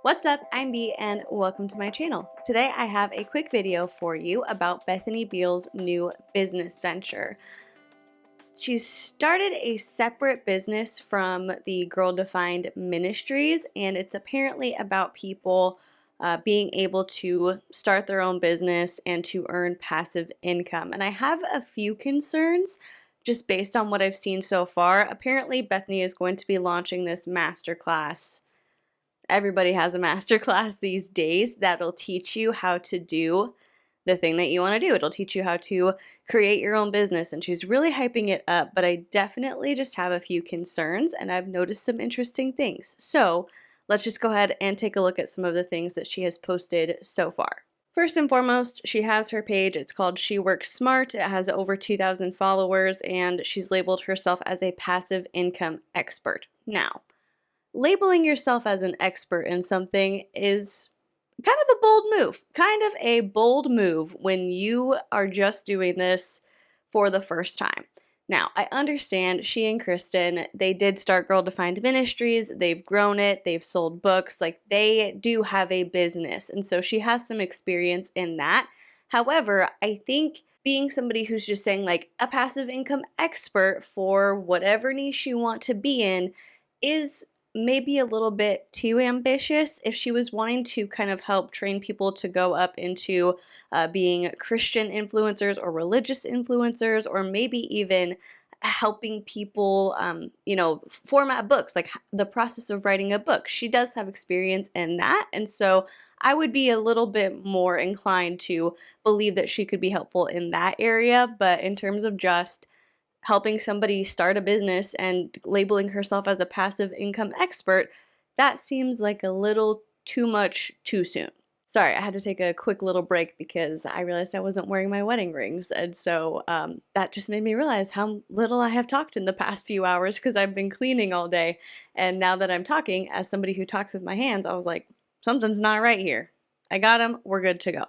What's up? I'm Bea and welcome to my channel. Today I have a quick video for you about Bethany Beal's new business venture. She's started a separate business from the Girl Defined Ministries, and it's apparently about people being able to start their own business and to earn passive income. And I have a few concerns just based on what I've seen so far. Apparently Bethany is going to be launching this masterclass. Everybody has a masterclass these days that'll teach you how to do the thing that you want to do. It'll teach you how to create your own business, and she's really hyping it up, but I definitely just have a few concerns and I've noticed some interesting things. So let's just go ahead and take a look at some of the things that she has posted so far. First and foremost, she has her page. It's called She Works Smart. It has over 2,000 followers, and she's labeled herself as a passive income expert. Now, labeling yourself as an expert in something is kind of a bold move when you are just doing this for the first time. Now, I understand she and Kristen, they did start Girl Defined Ministries, they've grown it, they've sold books, like they do have a business, and so she has some experience in that. However, I think being somebody who's just saying like a passive income expert for whatever niche you want to be in is maybe a little bit too ambitious. If she was wanting to kind of help train people to go up into being Christian influencers or religious influencers, or maybe even helping people, format books, like the process of writing a book. She does have experience in that. And so I would be a little bit more inclined to believe that she could be helpful in that area. But in terms of just helping somebody start a business and labeling herself as a passive income expert, that seems like a little too much too soon. Sorry, I had to take a quick little break because I realized I wasn't wearing my wedding rings, and so that just made me realize how little I have talked in the past few hours because I've been cleaning all day, and now that I'm talking, as somebody who talks with my hands, I was like, something's not right here. I got them, we're good to go.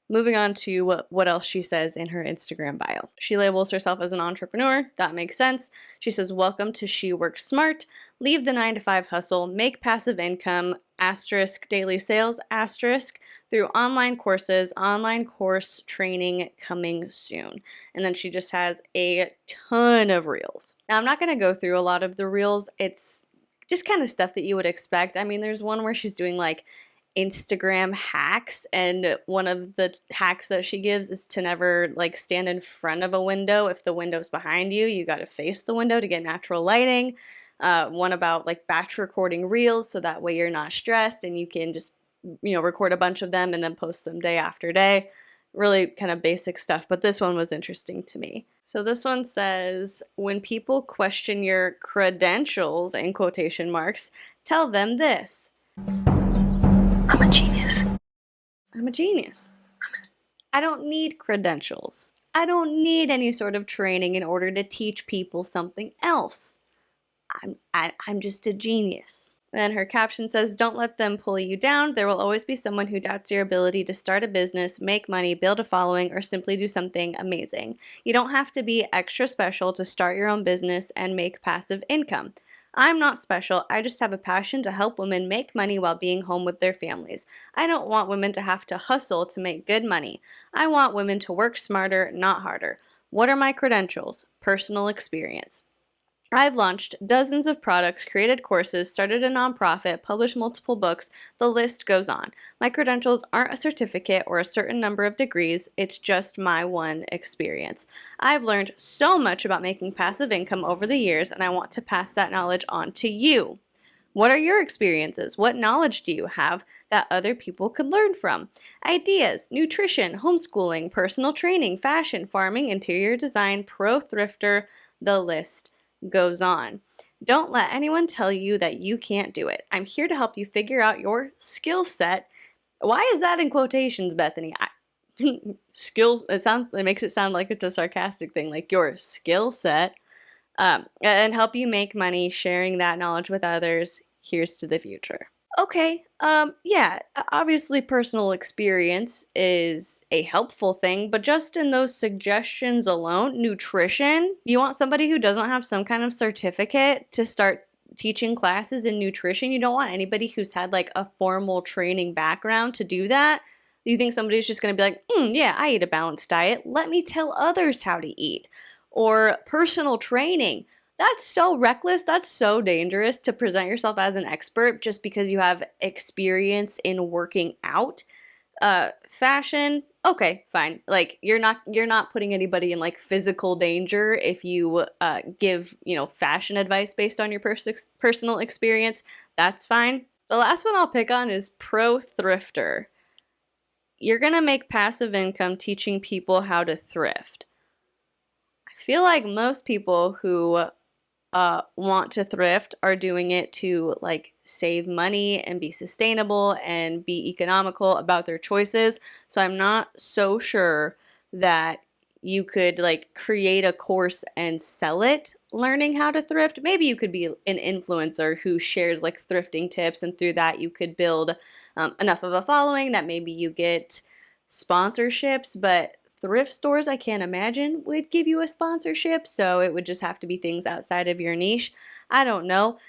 Moving on to what else she says in her Instagram bio. She labels herself as an entrepreneur. That makes sense. She says, welcome to She Works Smart. Leave the 9-to-5 hustle. Make passive income, * daily sales, * through online courses, online course training coming soon. And then she just has a ton of reels. Now, I'm not going to go through a lot of the reels. It's just kind of stuff that you would expect. I mean, there's one where she's doing like Instagram hacks, and one of the hacks that she gives is to never like stand in front of a window. If the window's behind you, you got to face the window to get natural lighting. One about like batch recording reels, so that way you're not stressed and you can just record a bunch of them and then post them day after day. Really kind of basic stuff, but this one was interesting to me. So this one says, when people question your credentials in quotation marks, tell them this: I'm a genius. I'm a genius. I don't need credentials. I don't need any sort of training in order to teach people something else. I'm just a genius. Then her caption says, don't let them pull you down. There will always be someone who doubts your ability to start a business, make money, build a following, or simply do something amazing. You don't have to be extra special to start your own business and make passive income. I'm not special. I just have a passion to help women make money while being home with their families. I don't want women to have to hustle to make good money. I want women to work smarter, not harder. What are my credentials? Personal experience. I've launched dozens of products, created courses, started a nonprofit, published multiple books. The list goes on. My credentials aren't a certificate or a certain number of degrees. It's just my one experience. I've learned so much about making passive income over the years, and I want to pass that knowledge on to you. What are your experiences? What knowledge do you have that other people could learn from? Ideas, nutrition, homeschooling, personal training, fashion, farming, interior design, pro thrifter, the list goes on. Don't let anyone tell you that you can't do it. I'm here to help you figure out your skill set. Why is that in quotations, Bethany? It makes it sound like it's a sarcastic thing, like your skill set, and help you make money sharing that knowledge with others. Here's to the future. Okay, yeah, obviously personal experience is a helpful thing, but just in those suggestions alone, nutrition, you want somebody who doesn't have some kind of certificate to start teaching classes in nutrition. You don't want anybody who's had like a formal training background to do that. You think somebody's just going to be like, yeah, I eat a balanced diet. Let me tell others how to eat. Or personal training. That's so reckless. That's so dangerous to present yourself as an expert just because you have experience in working out. Fashion, okay, fine. Like you're not putting anybody in like physical danger if you give, fashion advice based on your personal experience. That's fine. The last one I'll pick on is pro thrifter. You're going to make passive income teaching people how to thrift. I feel like most people who want to thrift are doing it to like save money and be sustainable and be economical about their choices. So I'm not so sure that you could like create a course and sell it learning how to thrift. Maybe you could be an influencer who shares like thrifting tips, and through that you could build enough of a following that maybe you get sponsorships. But thrift stores, I can't imagine, would give you a sponsorship, so it would just have to be things outside of your niche. I don't know.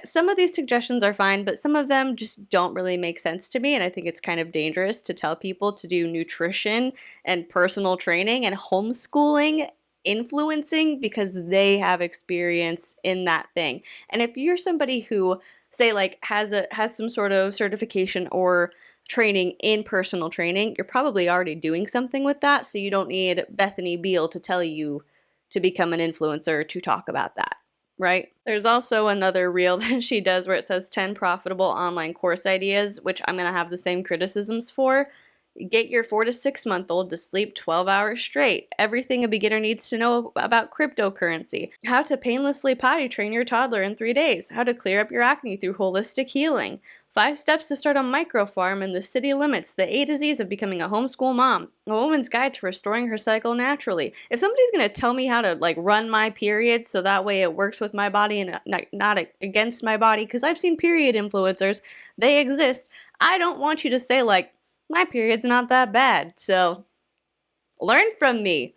Some of these suggestions are fine, but some of them just don't really make sense to me, and I think it's kind of dangerous to tell people to do nutrition and personal training and homeschooling influencing because they have experience in that thing. And if you're somebody who, say, like has some sort of certification or training in personal training, you're probably already doing something with that, so you don't need Bethany Beal to tell you to become an influencer to talk about that, right? There's also another reel that she does where it says 10 profitable online course ideas, which I'm going to have the same criticisms for. Get your 4 to 6 month old to sleep 12 hours straight. Everything a beginner needs to know about cryptocurrency. How to painlessly potty train your toddler in 3 days. How to clear up your acne through holistic healing. 5 steps to start a micro farm in the city limits. The A to Z's of becoming a homeschool mom. A woman's guide to restoring her cycle naturally. If somebody's going to tell me how to like run my period so that way it works with my body and not against my body, because I've seen period influencers, they exist. I don't want you to say like, my period's not that bad, so learn from me.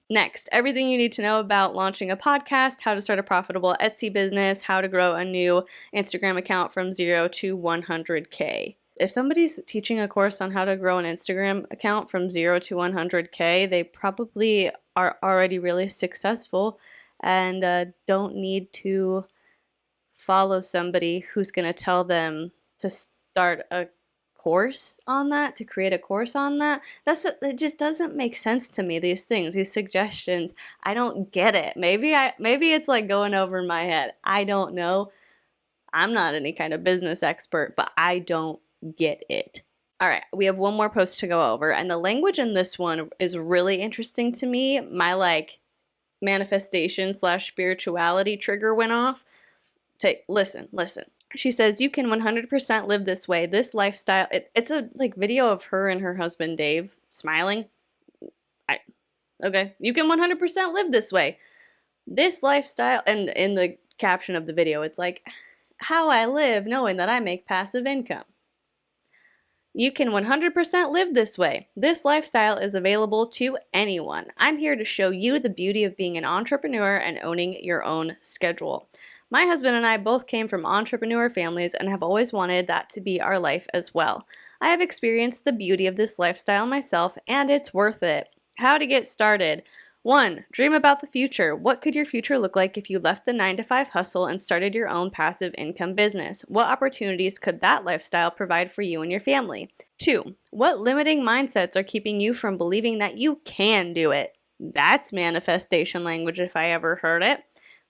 Next, everything you need to know about launching a podcast, how to start a profitable Etsy business, how to grow a new Instagram account from 0 to 100K. If somebody's teaching a course on how to grow an Instagram account from 0 to 100K, they probably are already really successful and don't need to follow somebody who's going to tell them to start a course on that, to create a course on that. It just doesn't make sense to me, these things, these suggestions. I don't get it. Maybe it's like going over my head. I don't know. I'm not any kind of business expert, but I don't get it. All right, we have one more post to go over, and the language in this one is really interesting to me. My like manifestation / spirituality trigger went off. Listen. She says, you can 100% live this way. This lifestyle, it's a like video of her and her husband, Dave, smiling. Okay, you can 100% live this way. This lifestyle, and in the caption of the video, it's like, how I live knowing that I make passive income. You can 100% live this way. This lifestyle is available to anyone. I'm here to show you the beauty of being an entrepreneur and owning your own schedule. My husband and I both came from entrepreneur families and have always wanted that to be our life as well. I have experienced the beauty of this lifestyle myself, and it's worth it. How to get started. 1. Dream about the future. What could your future look like if you left the 9-to-5 hustle and started your own passive income business? What opportunities could that lifestyle provide for you and your family? 2. What limiting mindsets are keeping you from believing that you can do it? That's manifestation language if I ever heard it.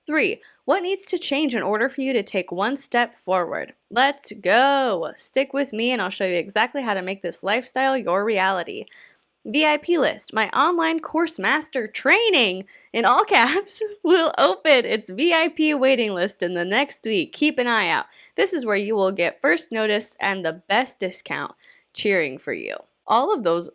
3. What needs to change in order for you to take one step forward? Let's go! Stick with me and I'll show you exactly how to make this lifestyle your reality. VIP list. My online course master training, in all caps, will open its VIP waiting list in the next week. Keep an eye out. This is where you will get first notice and the best discount cheering for you. All of those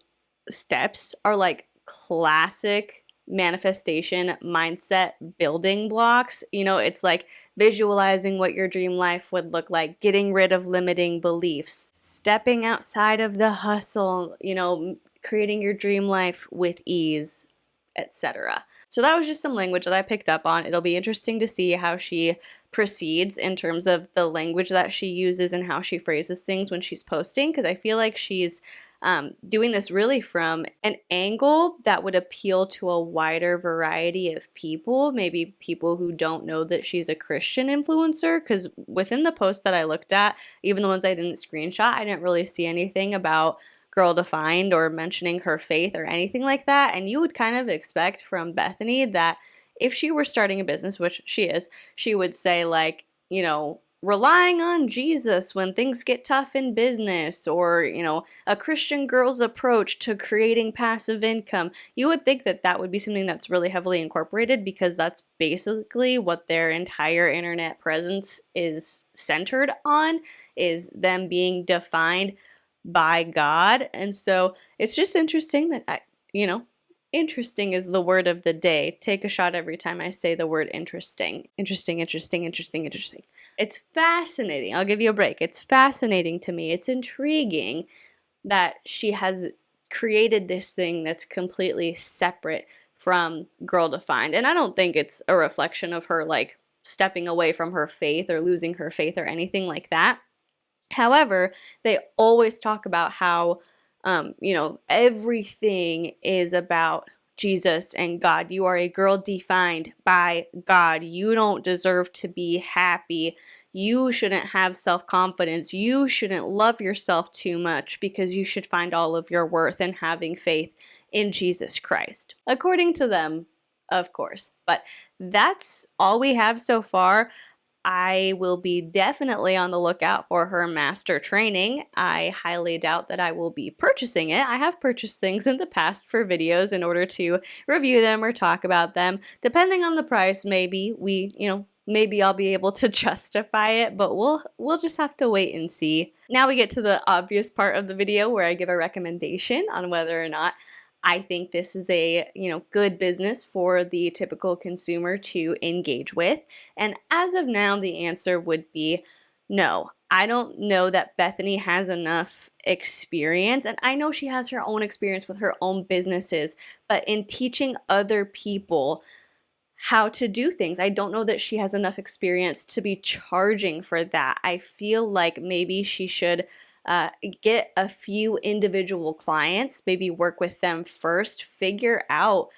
steps are like classic manifestation mindset building blocks. It's like visualizing what your dream life would look like, getting rid of limiting beliefs, stepping outside of the hustle, creating your dream life with ease, etc. So that was just some language that I picked up on. It'll be interesting to see how she proceeds in terms of the language that she uses and how she phrases things when she's posting, because I feel like she's doing this really from an angle that would appeal to a wider variety of people, maybe people who don't know that she's a Christian influencer, because within the post that I looked at, even the ones I didn't screenshot, I didn't really see anything about Girl Defined or mentioning her faith or anything like that. And you would kind of expect from Bethany that if she were starting a business, which she is, she would say like, you know, relying on Jesus when things get tough in business, or, you know, a Christian girl's approach to creating passive income. You would think that that would be something that's really heavily incorporated, because that's basically what their entire internet presence is centered on, is them being defined by God. And so it's just interesting that interesting is the word of the day. Take a shot every time I say the word interesting. Interesting, interesting, interesting, interesting. It's fascinating. I'll give you a break. It's fascinating to me. It's intriguing that she has created this thing that's completely separate from Girl Defined. And I don't think it's a reflection of her like stepping away from her faith or losing her faith or anything like that. However, they always talk about how, everything is about Jesus and God. You are a girl defined by God. You don't deserve to be happy. You shouldn't have self-confidence. You shouldn't love yourself too much, because you should find all of your worth in having faith in Jesus Christ. According to them, of course. But that's all we have so far. I will be definitely on the lookout for her master training. I highly doubt that I will be purchasing it. I have purchased things in the past for videos in order to review them or talk about them. Depending on the price, maybe maybe I'll be able to justify it, but we'll just have to wait and see. Now we get to the obvious part of the video where I give a recommendation on whether or not I think this is a, good business for the typical consumer to engage with. And as of now, the answer would be no. I don't know that Bethany has enough experience, and I know she has her own experience with her own businesses, but in teaching other people how to do things, I don't know that she has enough experience to be charging for that. I feel like maybe she should get a few individual clients, maybe work with them first, figure out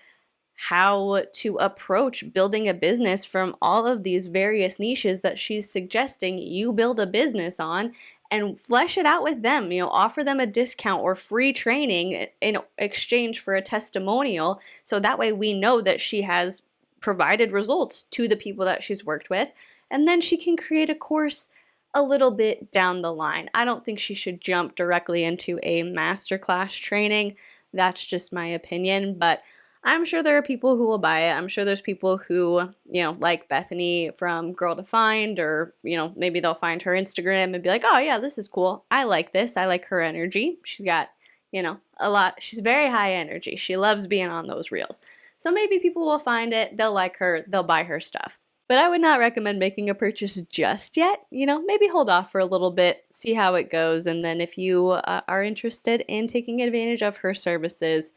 how to approach building a business from all of these various niches that she's suggesting you build a business on, and flesh it out with them. Offer them a discount or free training in exchange for a testimonial, so that way we know that she has provided results to the people that she's worked with, and then she can create a course a little bit down the line. I don't think she should jump directly into a masterclass training. That's just my opinion, but I'm sure there are people who will buy it. I'm sure there's people who, like Bethany from Girl Defined, or, maybe they'll find her Instagram and be like, oh yeah, this is cool. I like this. I like her energy. She's got, a lot. She's very high energy. She loves being on those reels. So maybe people will find it. They'll like her. They'll buy her stuff. But I would not recommend making a purchase just yet. Maybe hold off for a little bit, see how it goes, and then if you are interested in taking advantage of her services,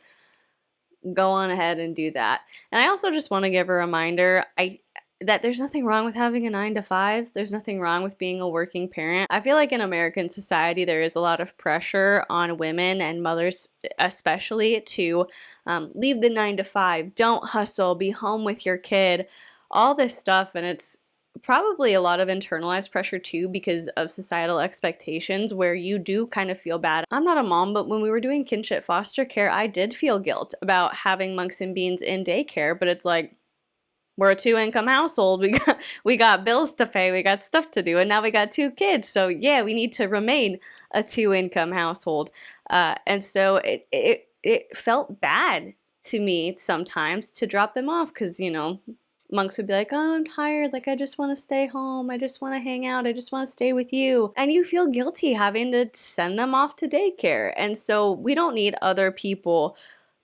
go on ahead and do that. And I also just want to give a reminder that there's nothing wrong with having a 9-to-5. There's nothing wrong with being a working parent. I feel like in American society there is a lot of pressure on women and mothers especially to leave the 9-to-5, don't hustle, be home with your kid, all this stuff. And it's probably a lot of internalized pressure too, because of societal expectations, where you do kind of feel bad. I'm not a mom, but when we were doing kinship foster care, I did feel guilt about having Monks and Beans in daycare, but it's like, we're a 2-income household. We got bills to pay. We got stuff to do. And now we got 2 kids. So yeah, we need to remain a 2-income household. And so it felt bad to me sometimes to drop them off, because, Monks would be like, oh, I'm tired. Like, I just want to stay home. I just want to hang out. I just want to stay with you. And you feel guilty having to send them off to daycare. And so we don't need other people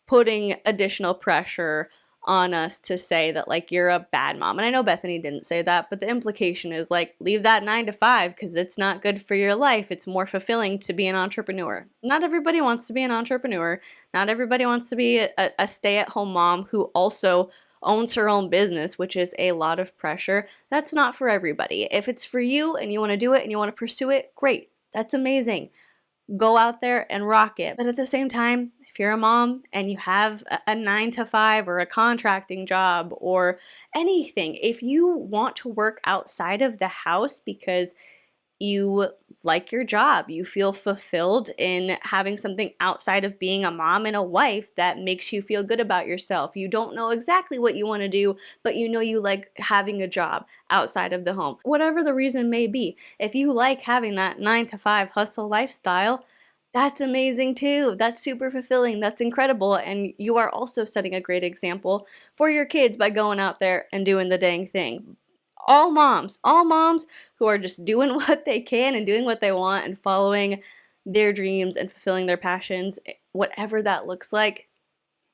putting additional pressure on us to say that like you're a bad mom. And I know Bethany didn't say that, but the implication is like leave that 9 to 5 because it's not good for your life. It's more fulfilling to be an entrepreneur. Not everybody wants to be an entrepreneur. Not everybody wants to be a stay-at-home mom who also owns her own business, which is a lot of pressure. That's not for everybody. If it's for you and you want to do it and you want to pursue it, great. That's amazing. Go out there and rock it. But at the same time, if you're a mom and you have a 9 to 5 or a contracting job or anything, if you want to work outside of the house because you like your job, you feel fulfilled in having something outside of being a mom and a wife that makes you feel good about yourself. You don't know exactly what you want to do, but you know you like having a job outside of the home. Whatever the reason may be, if you like having that 9 to 5 hustle lifestyle, that's amazing too. That's super fulfilling. That's incredible. And you are also setting a great example for your kids by going out there and doing the dang thing. All moms who are just doing what they can and doing what they want and following their dreams and fulfilling their passions, whatever that looks like,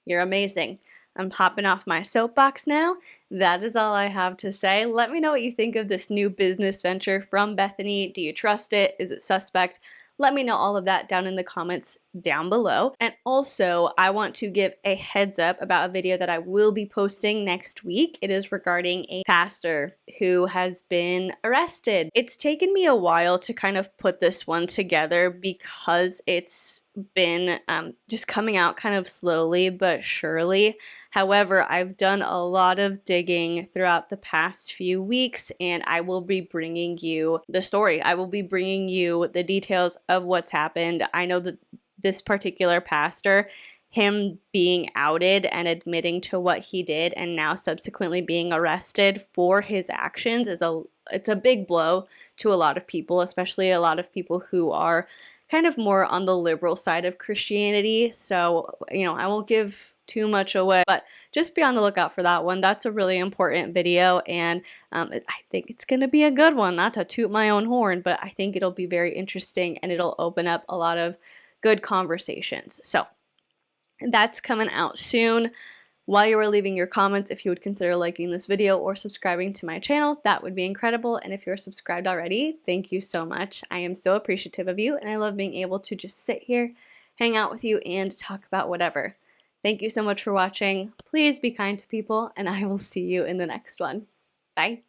you're amazing. I'm popping off my soapbox now. That is all I have to say. Let me know what you think of this new business venture from Bethany. Do you trust it? Is it suspect? Let me know all of that down in the comments down below. And also, I want to give a heads up about a video that I will be posting next week. It is regarding a pastor who has been arrested. It's taken me a while to kind of put this one together because it's been just coming out kind of slowly but surely. However, I've done a lot of digging throughout the past few weeks, and I will be bringing you the story. I will be bringing you the details of what's happened. I know that this particular pastor, him being outed and admitting to what he did and now subsequently being arrested for his actions it's a big blow to a lot of people, especially a lot of people who are kind of more on the liberal side of Christianity. So, I won't give too much away, but just be on the lookout for that one. That's a really important video, and I think it's going to be a good one. Not to toot my own horn, but I think it'll be very interesting and it'll open up a lot of good conversations. So that's coming out soon. While you are leaving your comments, if you would consider liking this video or subscribing to my channel, that would be incredible. And if you're subscribed already, thank you so much. I am so appreciative of you, and I love being able to just sit here, hang out with you, and talk about whatever. Thank you so much for watching. Please be kind to people, and I will see you in the next one. Bye.